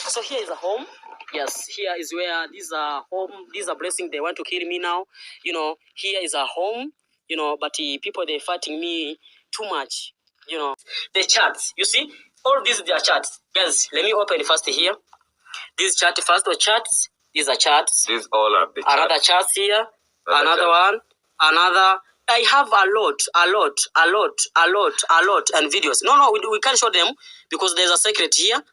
So here is a home. Yes, here is where these are home. These are blessing. They want to kill me now. Here is a home. But people they're fighting me too much. The charts. You see, all these they are charts. Guys, let me open first here. This chart first. The charts. These are charts. These all are the charts. Another charts here. Another one. Another. I have a lot, and videos. No, we can't show them because there's a secret here.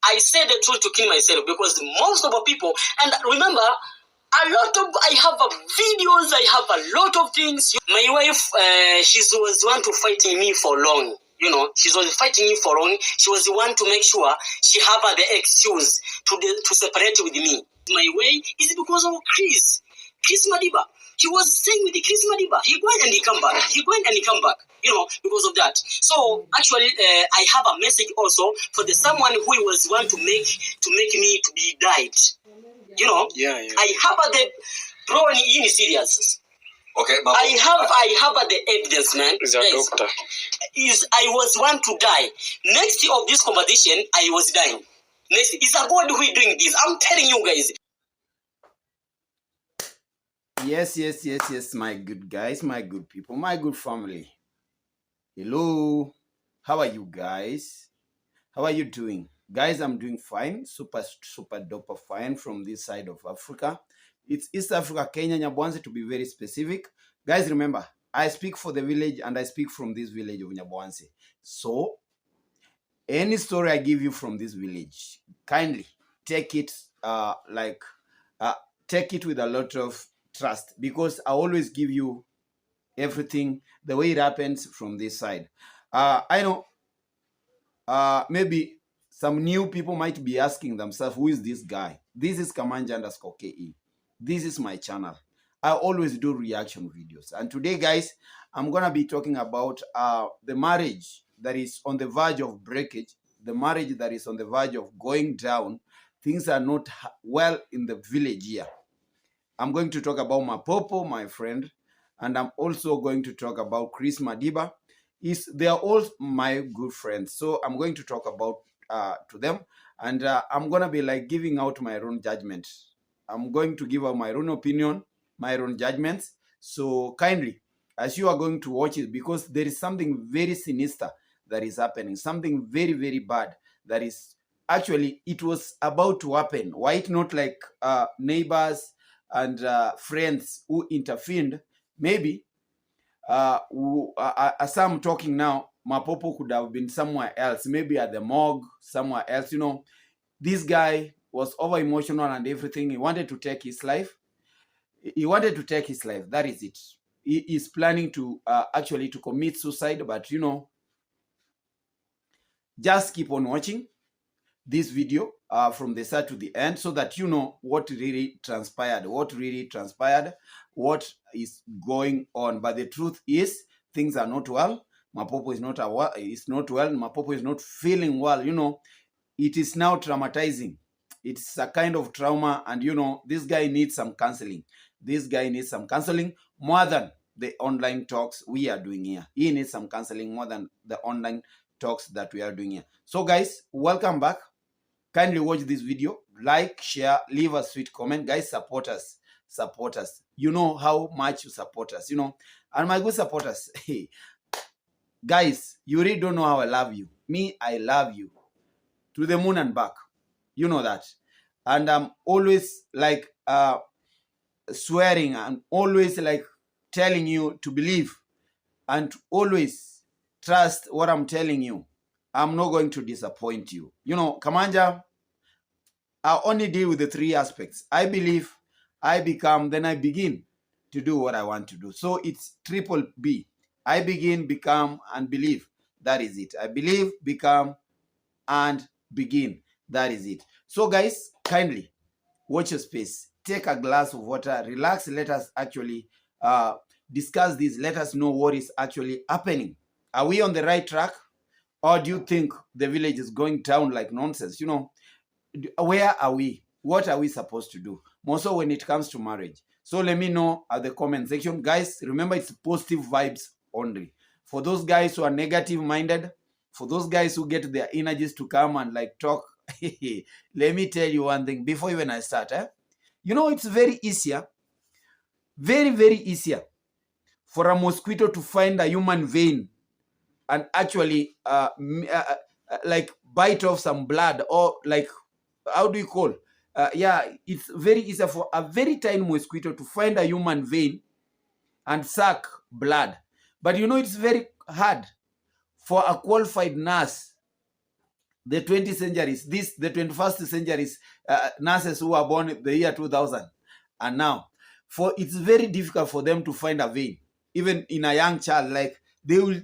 I said the truth to kill myself because most of the people, and remember, I have videos, I have a lot of things. My wife, she was one to fighting me for long. She was fighting me for long. She was the one to make sure she have the excuse to separate with me. My way is because of Chris Madiba. He was staying with the Chris Madiba. He go and he come back. Because of that. So actually, I have a message also for the someone who was want to make me to be died. Yeah. I have the bro in serious. Okay, but I have the evidence, man. Is your doctor? I was one to die. Next of this conversation, I was dying. Next is a God who is doing this. I'm telling you guys. Yes, my good guys, my good people, my good family. Hello, how are you guys? How are you doing? Guys, I'm doing fine, super duper fine from this side of Africa. It's East Africa, Kenya, Nyaboanse to be very specific. Guys, remember, I speak for the village and I speak from this village of Nyaboanse. So, any story I give you from this village, kindly take it take it with a lot of trust, because I always give you everything the way it happens from this side. I know maybe some new people might be asking themselves, who is this guy? This is Kamanja_KE. This is my channel. I always do reaction videos, and today, guys, I'm gonna be talking about the marriage that is on the verge of breakage, the marriage that is on the verge of going down. Things are not well in the village here. I'm going to talk about Mapopo, my friend, and I'm also going to talk about Chris Madiba. They are all my good friends, so I'm going to talk about to them, and I'm gonna be like giving out my own judgment. I'm going to give out my own opinion, my own judgments. So kindly, as you are going to watch it, because there is something very sinister that is happening, something very, very bad that is actually, it was about to happen. Why it not like neighbors and friends who intervened? Maybe as I'm talking now, Mapopo could have been somewhere else, maybe at the morgue, somewhere else. This guy was over emotional and everything. He wanted to take his life. That is it. He is planning to actually to commit suicide, but just keep on watching this video from the start to the end, so that you know what really transpired, what is going on. But the truth is, things are not well. Mapopo is not well. Mapopo is not feeling well. It is now traumatizing. It's a kind of trauma, and this guy needs some counseling. More than the online talks we are doing here. He needs some counseling more than the online talks that we are doing here. So guys, welcome back. Kindly watch this video, like, share, leave a sweet comment. Guys, support us. You know how much you support us, and my good supporters, hey, guys, you really don't know how I love you. Me, I love you to the moon and back. You know that. And I'm always like swearing, I'm always like telling you to believe and to always trust what I'm telling you. I'm not going to disappoint you. Kamanja, I only deal with the three aspects. I believe, I become, then I begin to do what I want to do. So it's triple B. I begin, become, and believe. That is it. I believe, become, and begin. That is it. So guys, kindly watch your space. Take a glass of water. Relax. Let us actually discuss this. Let us know what is actually happening. Are we on the right track? Or do you think the village is going down like nonsense? Where are we? What are we supposed to do? More so when it comes to marriage. So let me know at the comment section. Guys, remember, it's positive vibes only. For those guys who are negative minded, for those guys who get their energies to come and like talk let me tell you one thing before even I start. You know, it's very easier, very easier for a mosquito to find a human vein and actually like bite off some blood, or like, how do you call? Yeah, it's very easy for a very tiny mosquito to find a human vein and suck blood. But you know, it's very hard for a qualified nurse, the 20th centuries, the 21st centuries, nurses who were born the year 2000 and now, for it's very difficult for them to find a vein. Even in a young child, like, they will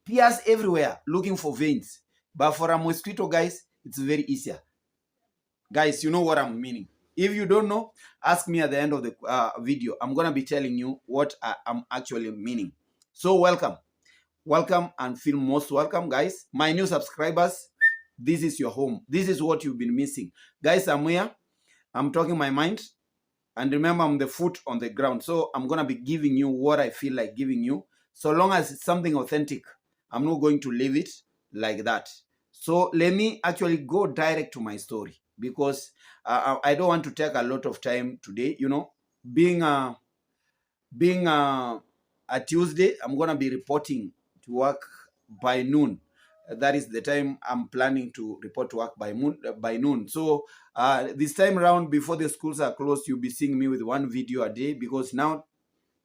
pierce everywhere looking for veins. But for a mosquito, guys, it's very easier. Guys, you know what I'm meaning. If you don't know, ask me at the end of the video. I'm going to be telling you what I'm actually meaning. So welcome and feel most welcome, guys. My new subscribers, this is your home. This is what you've been missing. Guys, I'm here. I'm talking my mind. And remember, I'm the foot on the ground. So I'm going to be giving you what I feel like giving you. So long as it's something authentic, I'm not going to leave it like that. So let me actually go direct to my story, because I don't want to take a lot of time today. You know, being a Tuesday, I'm going to be reporting to work by noon. That is the time I'm planning to report to work by noon. So this time around, before the schools are closed, you'll be seeing me with one video a day, because now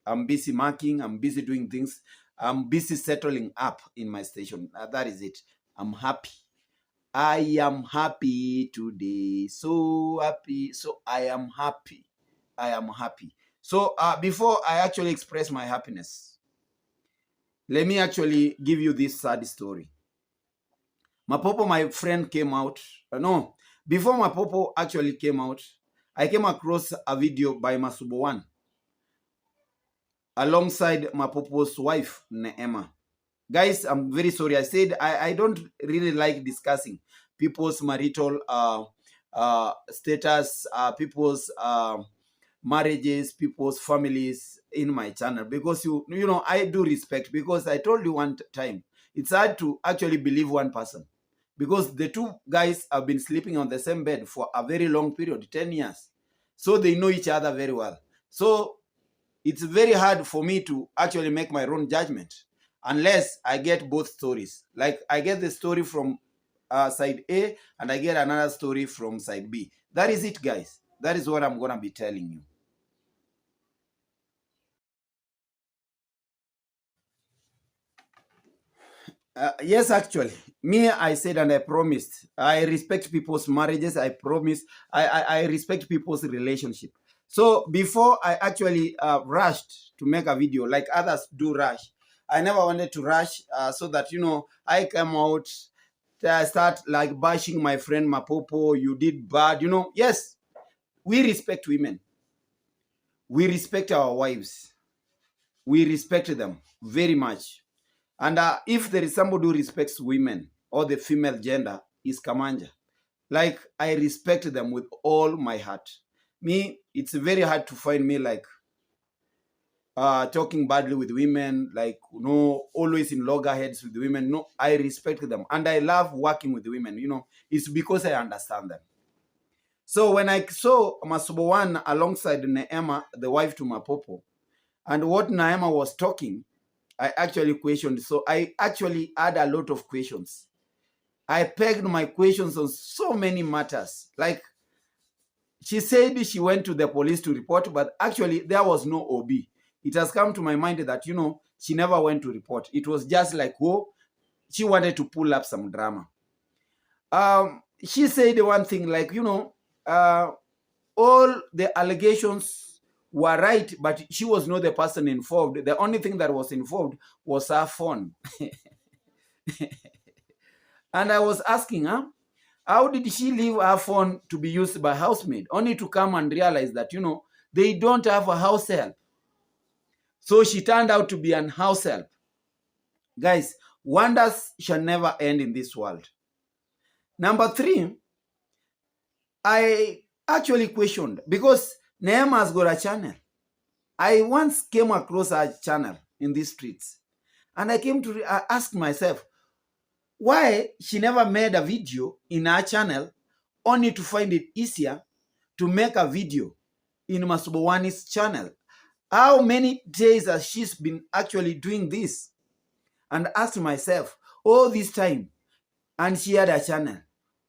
I'm busy marking, I'm busy doing things, I'm busy settling up in my station. That is it. I'm happy. I am happy today. So happy. So I am happy. I am happy. So before I actually express my happiness, let me actually give you this sad story. Mapopo, my friend, came out. No, before Mapopo actually came out, I came across a video by Masubo1 alongside Mapopo's wife, Neema. Guys, I'm very sorry. I said I don't really like discussing people's marital status, people's marriages, people's families in my channel, because you know, I do respect, because I told you one time, it's hard to actually believe one person, because the two guys have been sleeping on the same bed for a very long period, 10 years. So they know each other very well. So it's very hard for me to actually make my own judgment unless I get both stories. Like, I get the story from side A and I get another story from side B. That is it, guys. That is what I'm going to be telling you. Yes, actually, me, I said and I promised. I respect people's marriages. I promise. I respect people's relationship. So before I actually rushed to make a video, like others do rush, I never wanted to rush so that, you know, I come out, start like bashing my friend Mapopo. You did bad, you know. Yes, we respect women. We respect our wives. We respect them very much. And if there is somebody who respects women or the female gender, is Kamanja. Like, I respect them with all my heart. Me, it's very hard to find me like talking badly with women, like, you know, always in loggerheads with women. No, I respect them. And I love working with women, you know. It's because I understand them. So when I saw Masubo1 alongside Neema, the wife to Mapopo, and what Neema was talking, I actually questioned. So I actually had a lot of questions. I pegged my questions on so many matters. Like, she said she went to the police to report, but actually there was no OB. It has come to my mind that, you know, she never went to report. It was just like, oh, she wanted to pull up some drama. She said the one thing, like, you know, all the allegations were right, but she was not the person involved. The only thing that was involved was her phone. And I was asking her, how did she leave her phone to be used by housemaid, only to come and realize that, you know, they don't have a house help. So she turned out to be an house help. Guys, wonders shall never end in this world. Number 3, I actually questioned, because Neema has got a channel. I once came across her channel in these streets, and I came to ask myself, why she never made a video in her channel, only to find it easier to make a video in Masubowani's channel. How many days has she been actually doing this? And asked myself all this time, and she had a channel,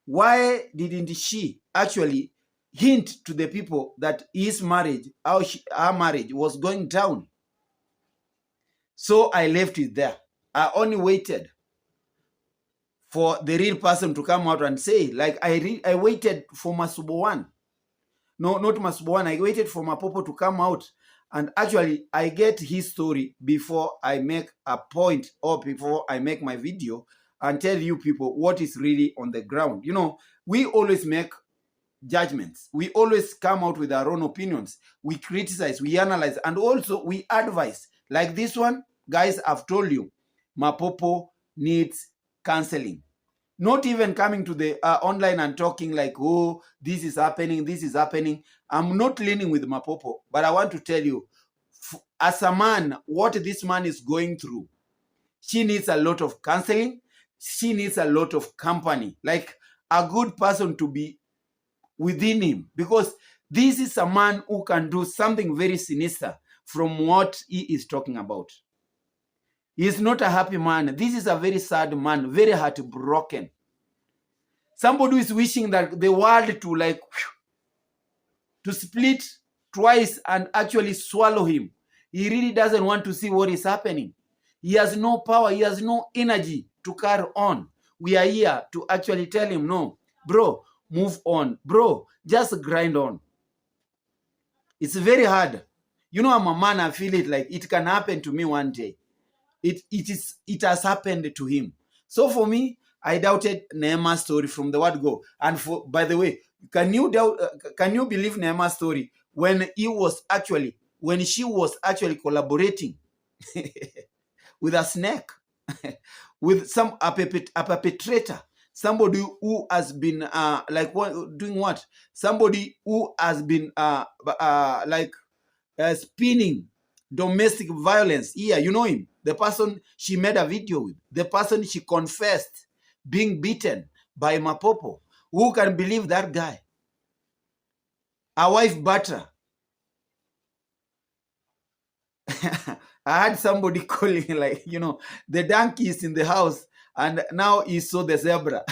why didn't she actually hint to the people that his marriage, her marriage was going down? So I left it there. I only waited for the real person to come out and say, like I waited for Masubowan. No, not Masubowan. I waited for Mapopo to come out. And actually, I get his story before I make a point or before I make my video and tell you people what is really on the ground. You know, we always make judgments. We always come out with our own opinions. We criticize, we analyze, and also we advise. Like this one, guys, I've told you, Mapopo needs counseling. Not even coming to the online and talking like, oh, this is happening, this is happening. I'm not leaning with Mapopo, but I want to tell you, as a man, what this man is going through, she needs a lot of counseling. She needs a lot of company, like a good person to be within him, because this is a man who can do something very sinister from what he is talking about. He is not a happy man. This is a very sad man, very heartbroken. Somebody who is wishing that the world to like to split twice and actually swallow him. He really doesn't want to see what is happening. He has no power. He has no energy to carry on. We are here to actually tell him, no, bro, move on. Bro, just grind on. It's very hard. You know, I'm a man. I feel it like it can happen to me one day. It has happened to him. So for me, I doubted Nehema's story from the word go. And by the way, can you believe Nehema's story when she was actually collaborating with a snake, with a perpetrator, somebody who has been doing what? Somebody who has been spinning domestic violence. Yeah, you know him. The person she made a video with. The person she confessed being beaten by Mapopo. Who can believe that guy? A wife butter. I had somebody calling like, you know, the donkey is in the house and now he saw the zebra.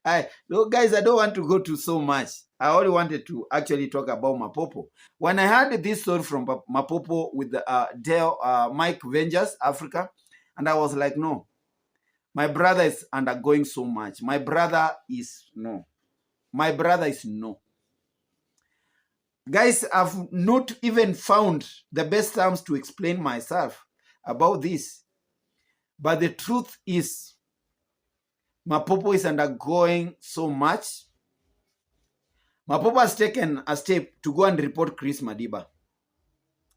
Guys, I don't want to go to so much. I only wanted to actually talk about Mapopo. When I heard this story from Mapopo with the Mike Vengers, Africa, and I was like, no, my brother is undergoing so much. My brother is no. My brother is no. Guys, I've not even found the best terms to explain myself about this. But the truth is, Mapopo is undergoing so much. Mapopo has taken a step to go and report Chris Madiba,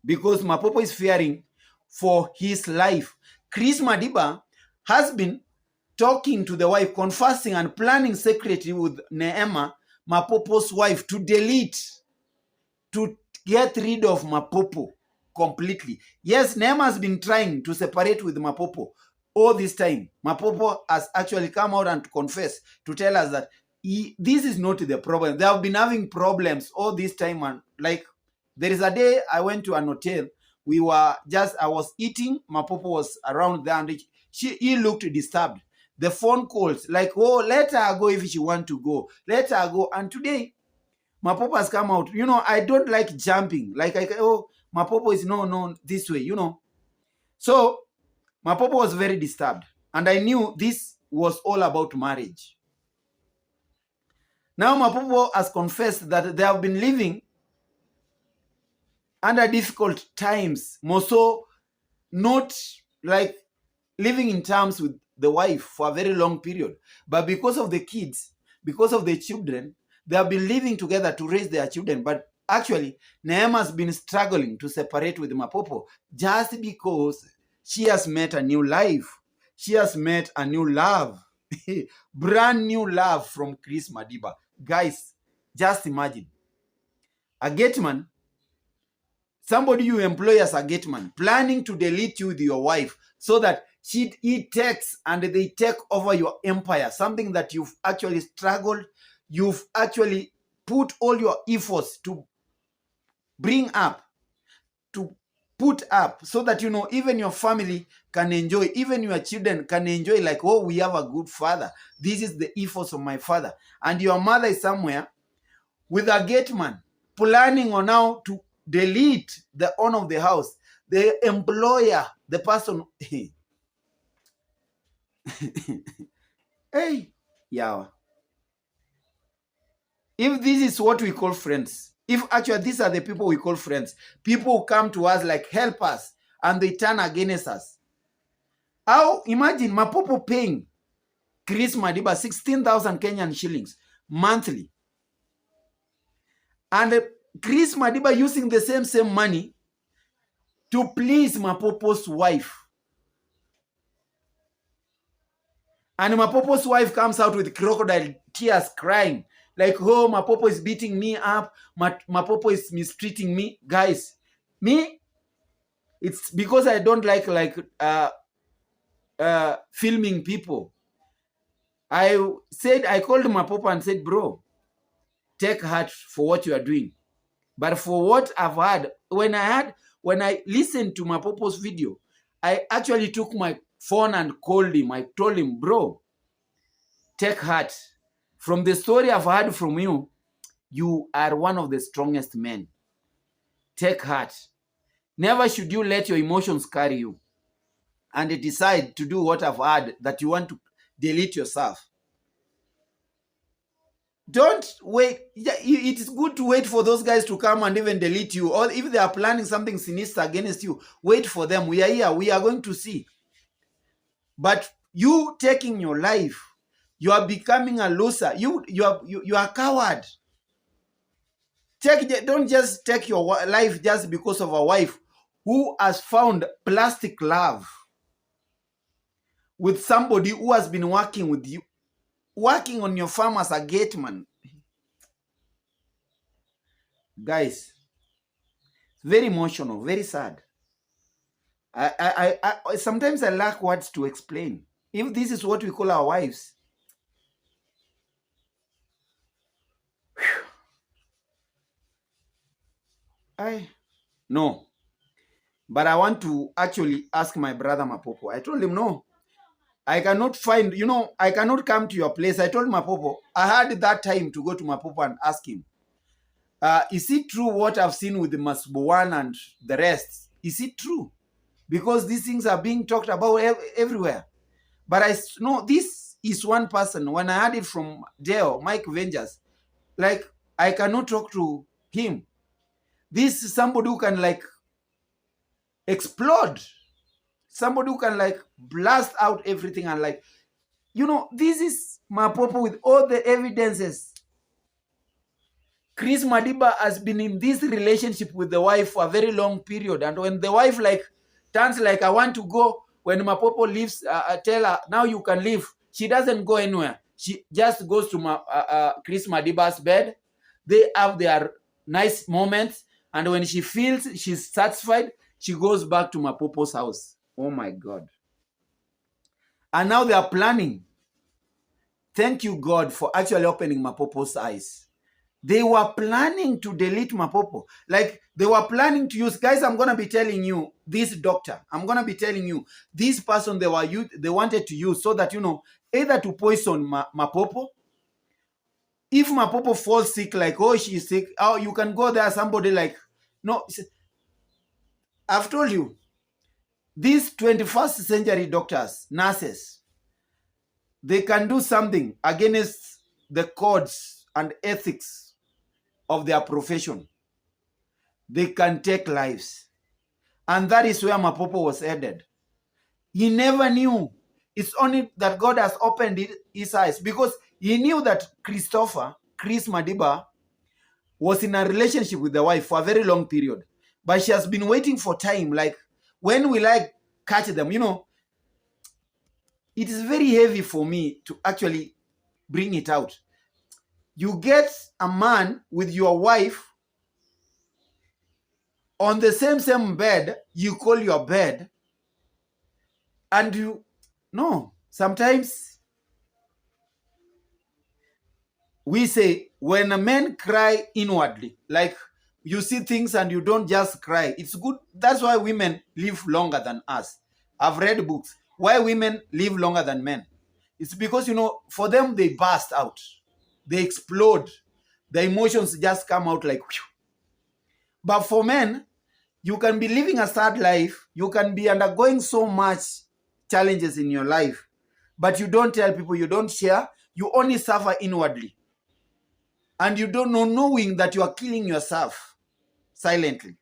because Mapopo is fearing for his life. Chris Madiba has been talking to the wife, confessing and planning secretly with Nehema, Mapopo's wife, to get rid of Mapopo completely. Yes, Nehema has been trying to separate with Mapopo all this time. Mapopo has actually come out and to confess, to tell us that this is not the problem. They have been having problems all this time. And like, there is a day I went to an hotel. I was eating. Mapopo was around there and he looked disturbed. The phone calls, like, oh, let her go if she want to go. Let her go. And today, Mapopo has come out. You know, I don't like jumping. Like, Mapopo is no, this way, you know. So, Mapopo was very disturbed. And I knew this was all about marriage. Now, Mapopo has confessed that they have been living under difficult times. More so, not like living in terms with the wife for a very long period. But because of the kids, because of the children, they have been living together to raise their children. But actually, Nehema has been struggling to separate with Mapopo just because she has met a new life. She has met a new love. Brand new love from Chris Madiba. Guys, just imagine. A Gateman, somebody you employ as a Gateman, planning to delete you with your wife so that He takes and they take over your empire, something that you've actually struggled, you've actually put all your efforts to bring up, to put up, so that, you know, even your family can enjoy, even your children can enjoy, like, oh, we have a good father. This is the efforts of my father. And your mother is somewhere with a gateman, planning on how to delete the owner of the house, the employer, the person. Hey, yeah. If this is what we call friends, if actually these are the people we call friends, people who come to us like help us and they turn against us. How, imagine Mapopo paying Chris Madiba 16,000 Kenyan shillings monthly. And Chris Madiba using the same money to please Mapopo's wife. And Mapopo's wife comes out with crocodile tears crying. Like, oh, Mapopo is beating me up. Mapopo is mistreating me. Guys, me, it's because I don't like filming people. I called Mapopo and said, bro, take heart for what you are doing. But for what I've had, when I listened to Mapopo's video, I actually took my phone and called him. I told him, bro, take heart. From the story I've heard from you, you are one of the strongest men. Take heart. Never should you let your emotions carry you and decide to do what I've heard, that you want to delete yourself. Don't wait. It is good to wait for those guys to come and even delete you. Or if they are planning something sinister against you, wait for them. We are here. We are going to see. But you taking your life, you are becoming a loser. You are a coward. Don't just take your life just because of a wife who has found plastic love with somebody who has been working with you, working on your farm as a gateman. Guys, very emotional, very sad. I sometimes I lack words to explain. If this is what we call our wives, no. But I want to actually ask my brother Mapopo. I told him, no, I cannot find, I cannot come to your place. I told Mapopo, I had that time to go to Mapopo and ask him, is it true what I've seen with the Masbuwan and the rest? Is it true? Because these things are being talked about everywhere. But I know this is one person. When I heard it from Dale, Mike Vengers, like, I cannot talk to him. This is somebody who can like explode. Somebody who can like blast out everything and like, this is Mapopo with all the evidences. Chris Madiba has been in this relationship with the wife for a very long period. And when the wife like turns like, I want to go, when Mapopo leaves, tell her, now you can leave. She doesn't go anywhere. She just goes to Chris Madiba's bed. They have their nice moments. And when she feels she's satisfied, she goes back to Mapopo's house. Oh my God. And now they are planning. Thank you, God, for actually opening Mapopo's eyes. They were planning to delete Mapopo. Like, they were planning to use, guys, I'm going to be telling you, this doctor, I'm going to be telling you, this person they wanted to use so that, either to poison Mapopo. If Mapopo falls sick, like, oh, she's sick, oh, you can go there, somebody like, no. I've told you, these 21st century doctors, nurses, they can do something against the codes and ethics of their profession. They can take lives. And that is where Mapopo was headed. He never knew. It's only that God has opened his eyes, because he knew that Chris Madiba, was in a relationship with the wife for a very long period. But she has been waiting for time. Like, when will I catch them? It is very heavy for me to actually bring it out. You get a man with your wife on the same bed you call your bed, and No. Sometimes we say when a man cry inwardly, like you see things and you don't just cry. It's good. That's why women live longer than us. I've read books. Why women live longer than men? It's because, for them, they burst out. They explode. The emotions just come out like, whew. But for men, you can be living a sad life. You can be undergoing so much challenges in your life, but you don't tell people, you don't share. You only suffer inwardly. And you don't know, knowing that you are killing yourself silently.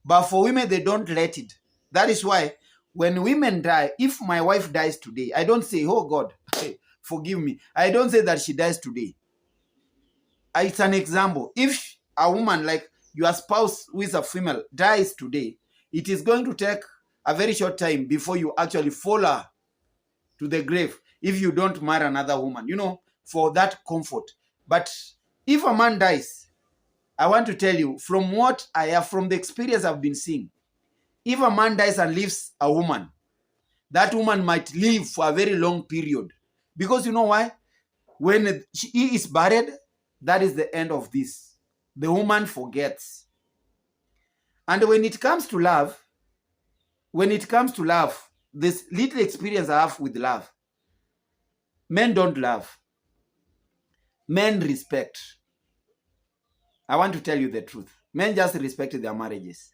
But for women, they don't let it. That is why when women die, if my wife dies today, I don't say, oh God, forgive me. I don't say that she dies today. It's an example. If a woman, like your spouse who is a female, dies today, it is going to take a very short time before you actually follow her to the grave if you don't marry another woman, for that comfort. But if a man dies, I want to tell you, from what I have, from the experience I've been seeing, if a man dies and leaves a woman, that woman might live for a very long period. Because you know why? When he is buried, that is the end of this. The woman forgets. And when it comes to love, this little experience I have with love, men don't love. Men respect. I want to tell you the truth. Men just respect their marriages.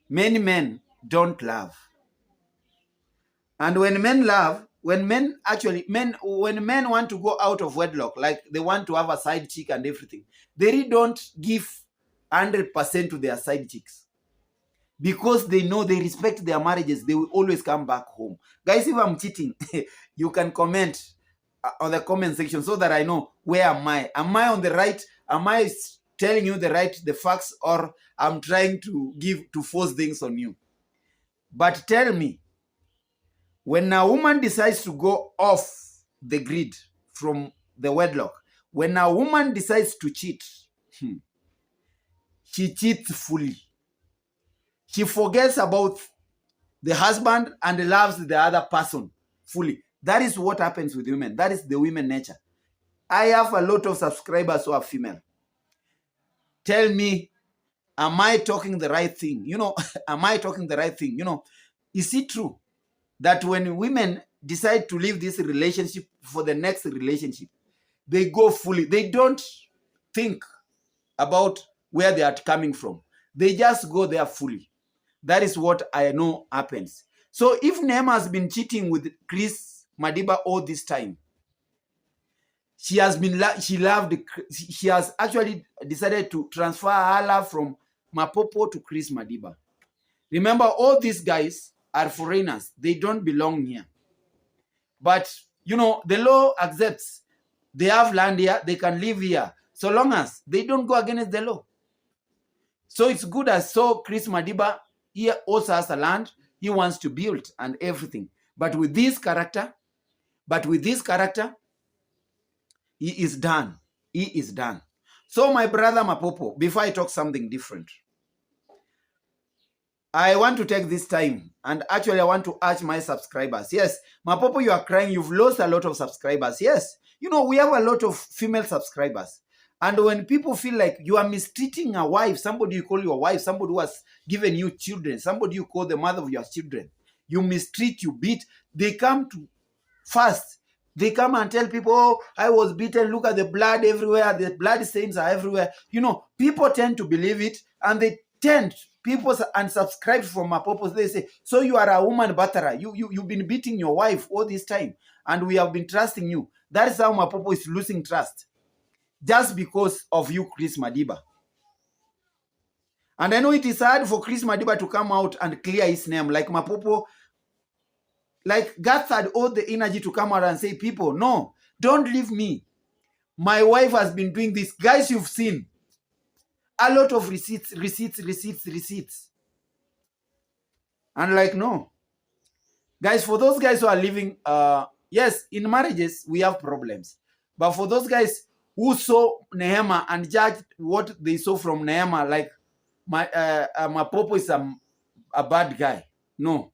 Many men don't love. And when men love, when men want to go out of wedlock, like they want to have a side chick and everything, they really don't give 100% to their side chicks. Because they know, they respect their marriages, they will always come back home. Guys, if I'm cheating, you can comment on the comment section so that I know, where am I? Am I on the right? Am I telling you the facts, or I'm trying to force things on you? But tell me, when a woman decides to go off the grid from the wedlock, when a woman decides to cheat, she cheats fully. She forgets about the husband and loves the other person fully. That is what happens with women. That is the women nature. I have a lot of subscribers who are female. Tell me, am I talking the right thing? Am I talking the right thing? Is it true that when women decide to leave this relationship for the next relationship, they go fully? They don't think about where they are coming from. They just go there fully. That is what I know happens. So if Neema has been cheating with Chris Madiba all this time, she has actually decided to transfer her love from Mapopo to Chris Madiba. Remember, all these guys are foreigners. They don't belong here. But, the law accepts. They have land here. They can live here. So long as they don't go against the law. So it's good as Chris Madiba, he also has a land. He wants to build and everything. But with this character, he is done. He is done. So my brother Mapopo, before I talk something different, I want to take this time, and actually I want to urge my subscribers. Yes, Mapopo, you are crying. You've lost a lot of subscribers. Yes, we have a lot of female subscribers. And when people feel like you are mistreating a wife, somebody you call your wife, somebody who has given you children, somebody you call the mother of your children, you mistreat, you beat, they come to fast. They come and tell people, oh, I was beaten. Look at the blood everywhere. The blood stains are everywhere. People tend to believe it, and people unsubscribe from Mapopo. They say, so you are a woman batterer. You've been beating your wife all this time, and we have been trusting you. That is how Mapopo is losing trust. Just because of you, Chris Madiba. And I know it is hard for Chris Madiba to come out and clear his name. Like Mapopo, like God had all the energy to come out and say, people, no, don't leave me. My wife has been doing this. Guys, you've seen a lot of receipts. And like, no. Guys, for those guys who are living, yes, in marriages, we have problems. But for those guys who saw Neema and judged what they saw from Neema, like Mapopo is a bad guy. No.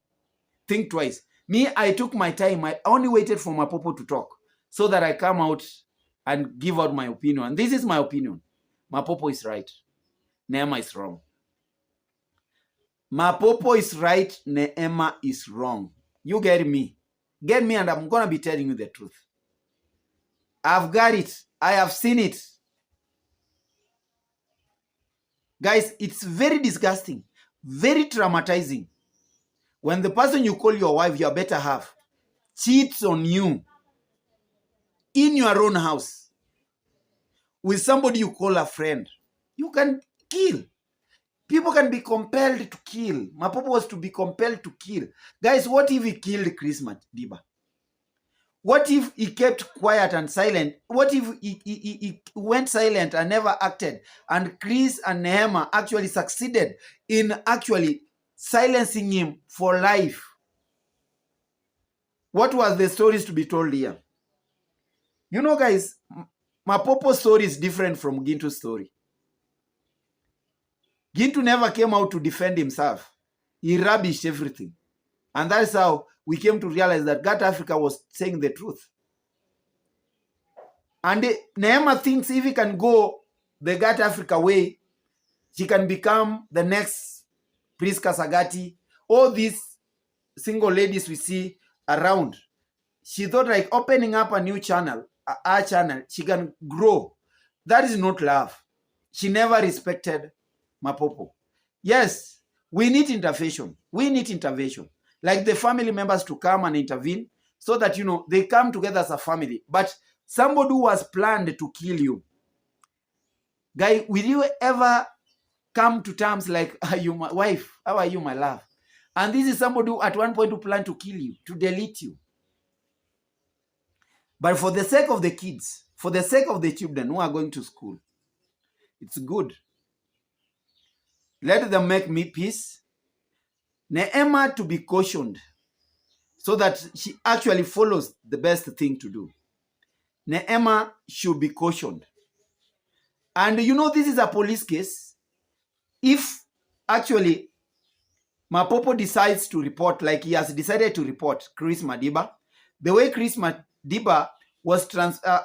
Think twice. Me, I took my time. I only waited for Mapopo to talk so that I come out and give out my opinion. And this is my opinion. Mapopo is right. Neema is wrong. Mapopo is right. Neema is wrong. You get me? Get me, and I'm going to be telling you the truth. I've got it. I have seen it. Guys, it's very disgusting, very traumatizing. When the person you call your wife, your better half, cheats on you in your own house with somebody you call a friend, you can kill. People can be compelled to kill. Mapopo was to be compelled to kill. Guys, what if he killed Chris Madiba? What if he kept quiet and silent? What if he went silent and never acted? And Chris and Neema actually succeeded in actually silencing him for life. What was the stories to be told here? You know, guys, Mapopo's story is different from Gintu's story. Gintu never came out to defend himself. He rubbished everything. And that's how we came to realize that Gat Africa was saying the truth. And Neema thinks if he can go the Gat Africa way, she can become the next Priska Sagati. All these single ladies we see around. She thought like opening up a new channel, our channel, she can grow. That is not love. She never respected Mapopo. Yes, we need intervention. We need intervention. Like the family members to come and intervene so that, you know, they come together as a family. But somebody who has planned to kill you, guy, will you ever come to terms like, are you my wife? How are you, my love? And this is somebody who at one point who planned to kill you, to delete you. But for the sake of the kids, for the sake of the children who are going to school, it's good. Let them make me peace. Neema to be cautioned so that she actually follows the best thing to do. Neema should be cautioned. And you know, this is a police case. If actually Mapopo decides to report, like he has decided to report Chris Madiba, the way Chris Madiba was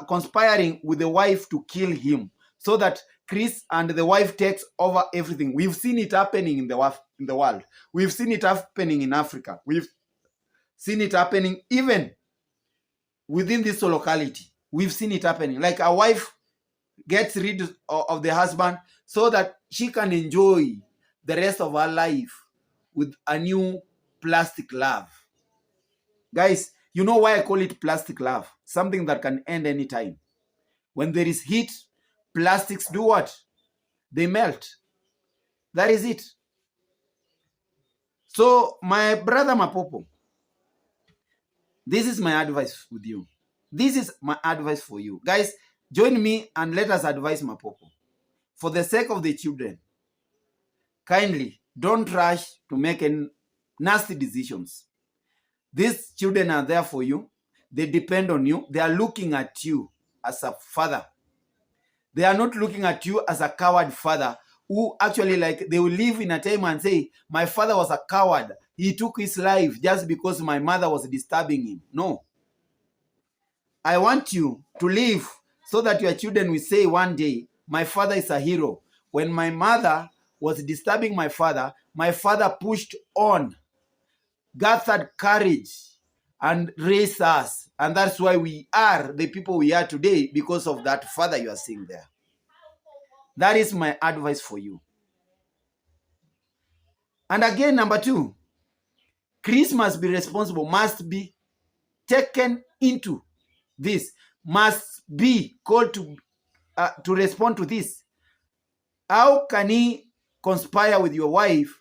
conspiring with the wife to kill him so that Chris and the wife takes over everything. We've seen it happening in the world. We've seen it happening in Africa. We've seen it happening even within this locality. We've seen it happening. Like a wife gets rid of the husband so that she can enjoy the rest of her life with a new plastic love. Guys, you know why I call it plastic love? Something that can end anytime. When there is heat, plastics do what? They melt. That is it. So, my brother Mapopo, this is my advice with you. This is my advice for you. Guys, join me and let us advise Mapopo. For the sake of the children, kindly don't rush to make any nasty decisions. These children are there for you. They depend on you. They are looking at you as a father. They are not looking at you as a coward father who actually, like, they will live in a time and say, my father was a coward. He took his life just because my mother was disturbing him. No. I want you to live so that your children will say one day, my father is a hero. When my mother was disturbing my father pushed on, gathered courage, and raised us. And that's why we are the people we are today, because of that father you are seeing there. That is my advice for you. And again, number 2, Chris must be responsible, must be taken into this, must be called to respond to this. How can he conspire with your wife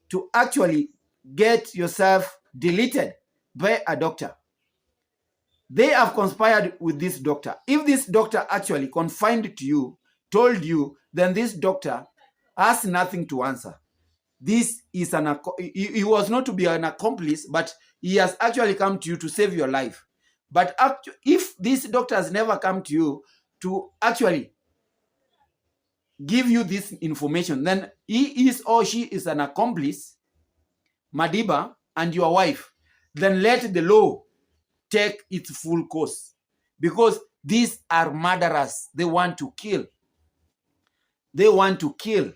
to actually get yourself deleted by a doctor? They have conspired with this doctor. If this doctor actually confided to you, told you, then this doctor has nothing to answer. This is he was not to be an accomplice, but he has actually come to you to save your life. But if this doctor has never come to you to actually give you this information, then he is or she is an accomplice, Madiba, and your wife. then let the law take its full course. Because these are murderers. They want to kill. They want to kill.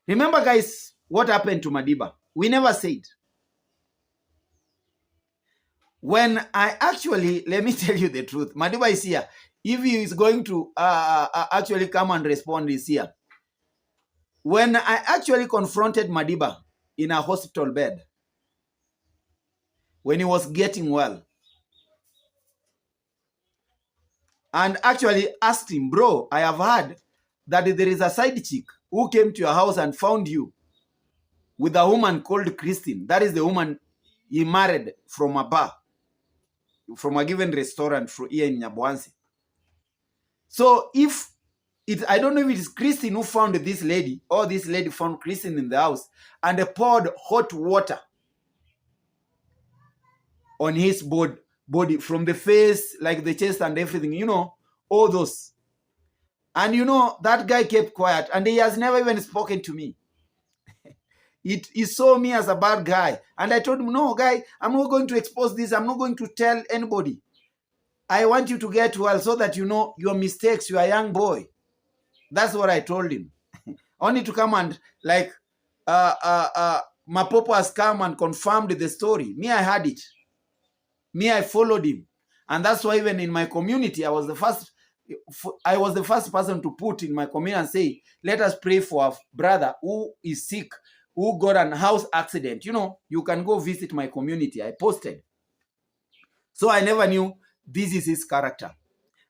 Remember, guys, what happened to Madiba? We never said. When I actually, let me tell you the truth. Madiba is here. If he is going to actually come and respond, he's here. When I actually confronted Madiba in a hospital bed, when he was getting well, and actually asked him, bro, I have heard that there is a side chick who came to your house and found you with a woman called Christine. That is the woman he married from a bar, from a given restaurant here in Nyabuansi. So if I don't know if it is Christine who found this lady, or this lady found Christine in the house and poured hot water on his body from the face, like the chest and everything, you know, all those. And you know, that guy kept quiet and he has never even spoken to me. He saw me as a bad guy. And I told him, no, guy, I'm not going to expose this. I'm not going to tell anybody. I want you to get well so that you know your mistakes. You are a young boy. That's what I told him. Only to come and like, Mapopo has come and confirmed the story. Me, I had it. Me, I followed him. And that's why even in my community, I was the first person to put in my community and say, let us pray for a brother who is sick, who got an house accident. You know, you can go visit my community. I posted. So I never knew this is his character.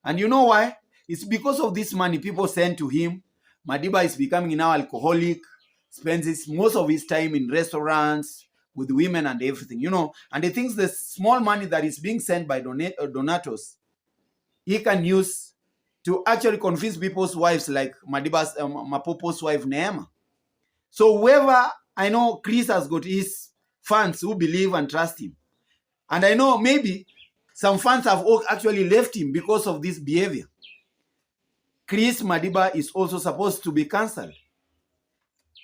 And you know why? It's because of this money people send to him. Madiba is becoming now alcoholic, spends most of his time in restaurants with women and everything, you know. And he thinks the small money that is being sent by donators, he can use to actually convince people's wives, like Madiba's, Mapopo's wife, Neema. So whoever, I know Chris has got his fans who believe and trust him. And I know maybe some fans have actually left him because of this behavior. Chris Madiba is also supposed to be cancelled.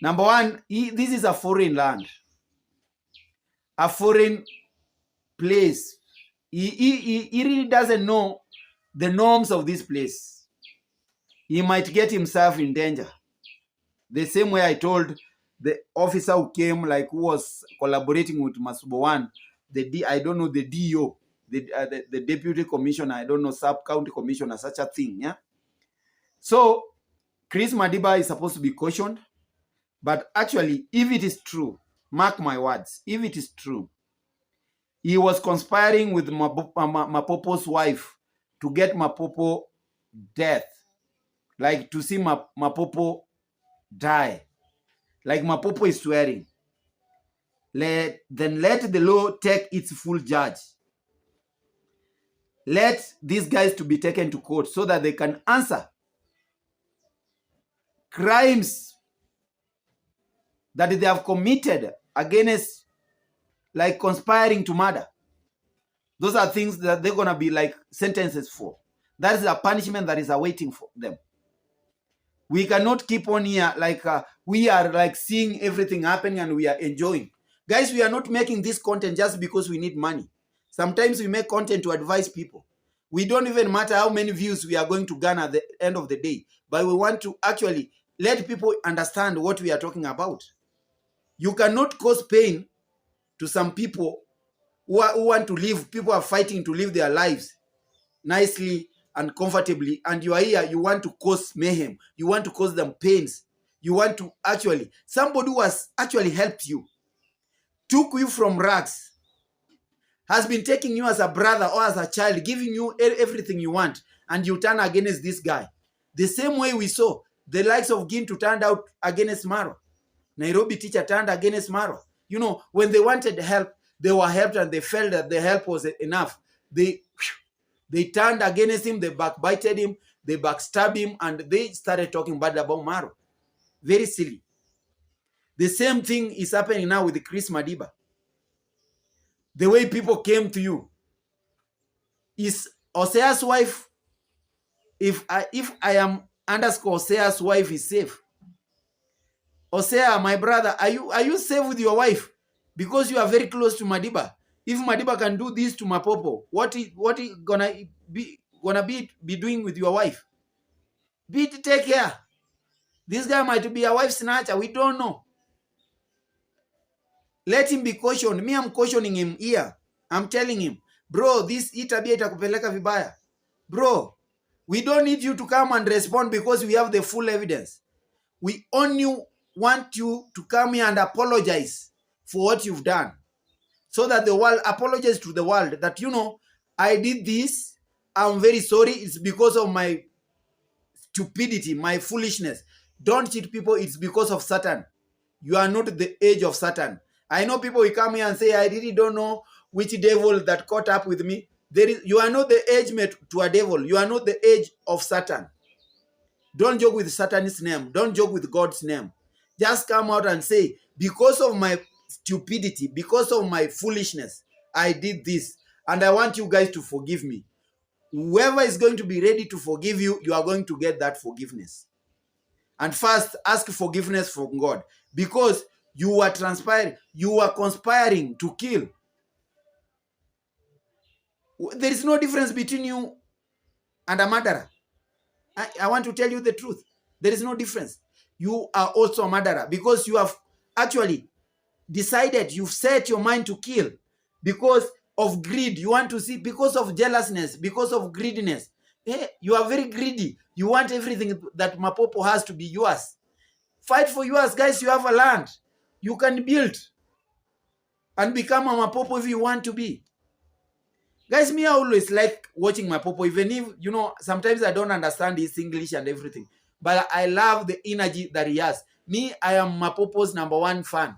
Number one, this is a foreign land. A foreign place. He really doesn't know the norms of this place. He might get himself in danger. The same way I told the officer who came, like who was collaborating with Masubowan, I don't know, the DO, the deputy commissioner, I don't know, sub-county commissioner, such a thing, yeah? So, Chris Madiba is supposed to be cautioned, but actually, if it is true, mark my words, if it is true, he was conspiring with Mapopo's wife to get Mapopo death, like to see Mapopo die, like Mapopo is swearing. Then let the law take its full charge. Let these guys to be taken to court so that they can answer crimes that they have committed against, like conspiring to murder. Those are things that they're going to be like sentences for. That is a punishment that is awaiting for them. We cannot keep on here like we are like seeing everything happening and we are enjoying. Guys, we are not making this content just because we need money. Sometimes we make content to advise people. We don't even matter how many views we are going to garner at the end of the day, but we want to actually let people understand what we are talking about. You cannot cause pain to some people who want to live. People are fighting to live their lives nicely and comfortably, and you are here, you want to cause mayhem. You want to cause them pains. You want to actually, somebody who has actually helped you, took you from rags, has been taking you as a brother or as a child, giving you everything you want, and you turn against this guy. The same way we saw the likes of Gintu turned out against Maro. Nairobi teacher turned against Maro. You know, when they wanted help, they were helped and they felt that the help was enough. They turned against him, they backbited him, they backstabbed him, and they started talking bad about Maro. Very silly. The same thing is happening now with Chris Madiba. The way people came to you. Is Osea's wife, if I am underscore Osea's wife is safe? Osea, my brother, are you safe with your wife? Because you are very close to Madiba. If Madiba can do this to Mapopo, what he gonna be doing with your wife? Take care. This guy might be a wife snatcher. We don't know. Let him be cautioned. Me, I'm cautioning him here. I'm telling him, bro, this itabia itakupeleka vibaya. Bro, we don't need you to come and respond because we have the full evidence. We only want you to come here and apologize for what you've done. So that the world, apologize to the world that, you know, I did this. I'm very sorry. It's because of my stupidity, my foolishness. Don't cheat people. It's because of Satan. You are not the age of Satan. I know people will come here and say, I really don't know which devil that caught up with me. You are not the age mate to a devil. You are not the age of Satan. Don't joke with Satan's name. Don't joke with God's name. Just come out and say, because of my stupidity, because of my foolishness, I did this. And I want you guys to forgive me. Whoever is going to be ready to forgive you, you are going to get that forgiveness. And first, ask forgiveness from God. Because you were conspiring to kill. There is no difference between you and a murderer. I want to tell you the truth. There is no difference. You are also a murderer because you have actually decided, you've set your mind to kill because of greed. You want to see, because of jealousness, because of greediness. You are very greedy. You want everything that Mapopo has to be yours. Fight for yours, guys. You have a land. You can build and become a Mapopo if you want to be. Guys, me, I always like watching Mapopo, even if, you know, sometimes I don't understand his English and everything. But I love the energy that he has. Me, I am Mapopo's #1 fan.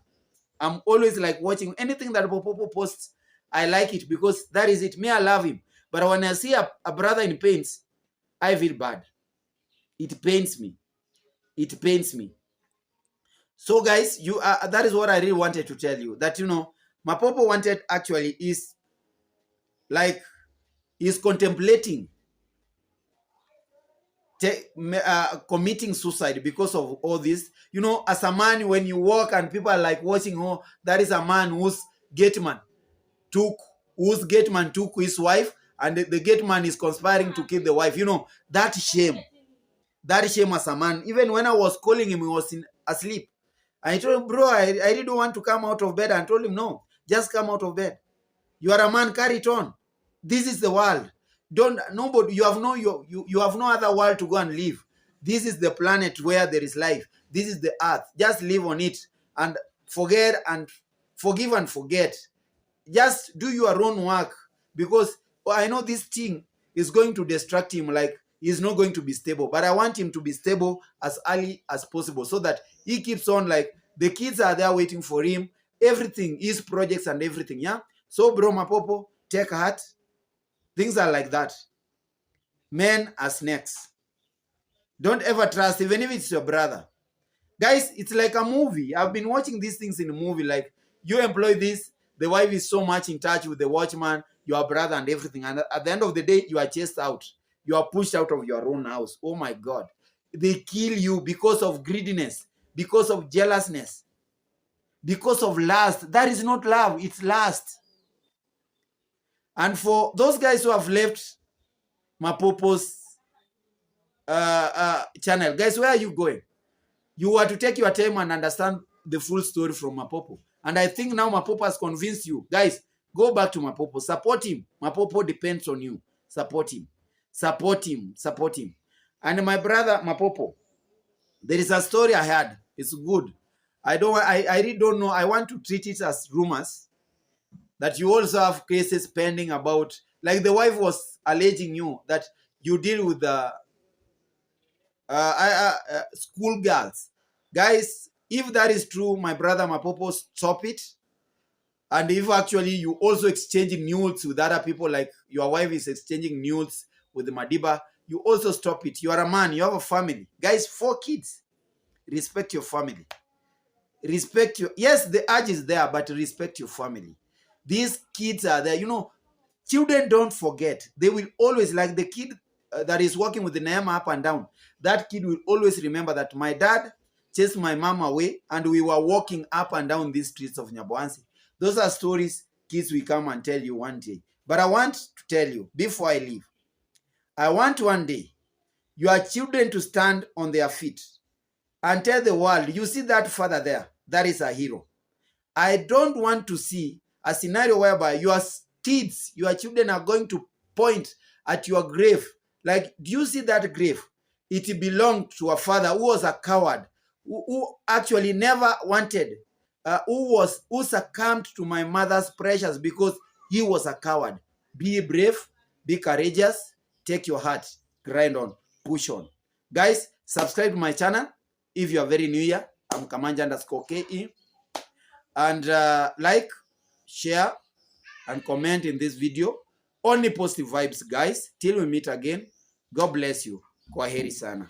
I'm always like watching anything that Mapopo posts. I like it because that is it. Me, I love him. But when I see a brother in pains, I feel bad. It pains me. It pains me. So, guys, that is what I really wanted to tell you. That, you know, Mapopo wanted actually is like, is contemplating committing suicide because of all this. You know, as a man, when you walk and people are like watching, oh, that is a man whose Gateman took his wife, and the Gateman is conspiring to kill the wife. You know, that shame as a man. Even when I was calling him, he was asleep. I told him, bro, I didn't want to come out of bed. And told him, no, just come out of bed. You are a man, carry it on. This is the world. You have no other world to go and live. This is the planet where there is life. This is the earth. Just live on it and forget and forgive and forget. Just do your own work, because I know this thing is going to distract him. Like, he's not going to be stable, but I want him to be stable as early as possible so that he keeps on, like, the kids are there waiting for him, everything, his projects and everything. Yeah. So, bro, Mapopo, take heart. Things are like that. Men are snakes. Don't ever trust, even if it's your brother. Guys, it's like a movie. I've been watching these things in a movie. Like, you employ this, the wife is so much in touch with the watchman, your brother and everything. And at the end of the day, you are chased out. You are pushed out of your own house. Oh my God. They kill you because of greediness, because of jealousness, because of lust. That is not love, it's lust. And for those guys who have left Mapopo's channel, guys, where are you going? You are to take your time and understand the full story from Mapopo. And I think now Mapopo has convinced you. Guys, go back to Mapopo. Support him. Mapopo depends on you. Support him. Support him. Support him. And my brother Mapopo, there is a story I had. It's good. I really don't know. I want to treat it as rumors. That you also have cases pending about, like the wife was alleging you that you deal with the school girls. Guys, if that is true, my brother Mapopo, stop it. And if actually you also exchanging nudes with other people, like your wife is exchanging nudes with the Madiba, you also stop it. You are a man, you have a family. Guys, 4 kids. Respect your family. Respect your, yes, the urge is there, but respect your family. These kids are there. You know, children don't forget. They will always, like the kid that is walking with the name up and down. That kid will always remember that my dad chased my mom away and we were walking up and down these streets of Nyaboansi. Those are stories kids will come and tell you one day. But I want to tell you, before I leave, I want one day your children to stand on their feet and tell the world, you see that father there, that is a hero. I don't want to see a scenario whereby your kids, your children are going to point at your grave. Like, do you see that grave? It belonged to a father who was a coward, who actually never wanted, who succumbed to my mother's pressures because he was a coward. Be brave, be courageous, take your heart, grind on, push on. Guys, subscribe to my channel if you are very new here. I'm Kamanja_KE. And like, share, and comment in this video. Only positive vibes, guys. Till we meet again. God bless you. Kwaheri sana.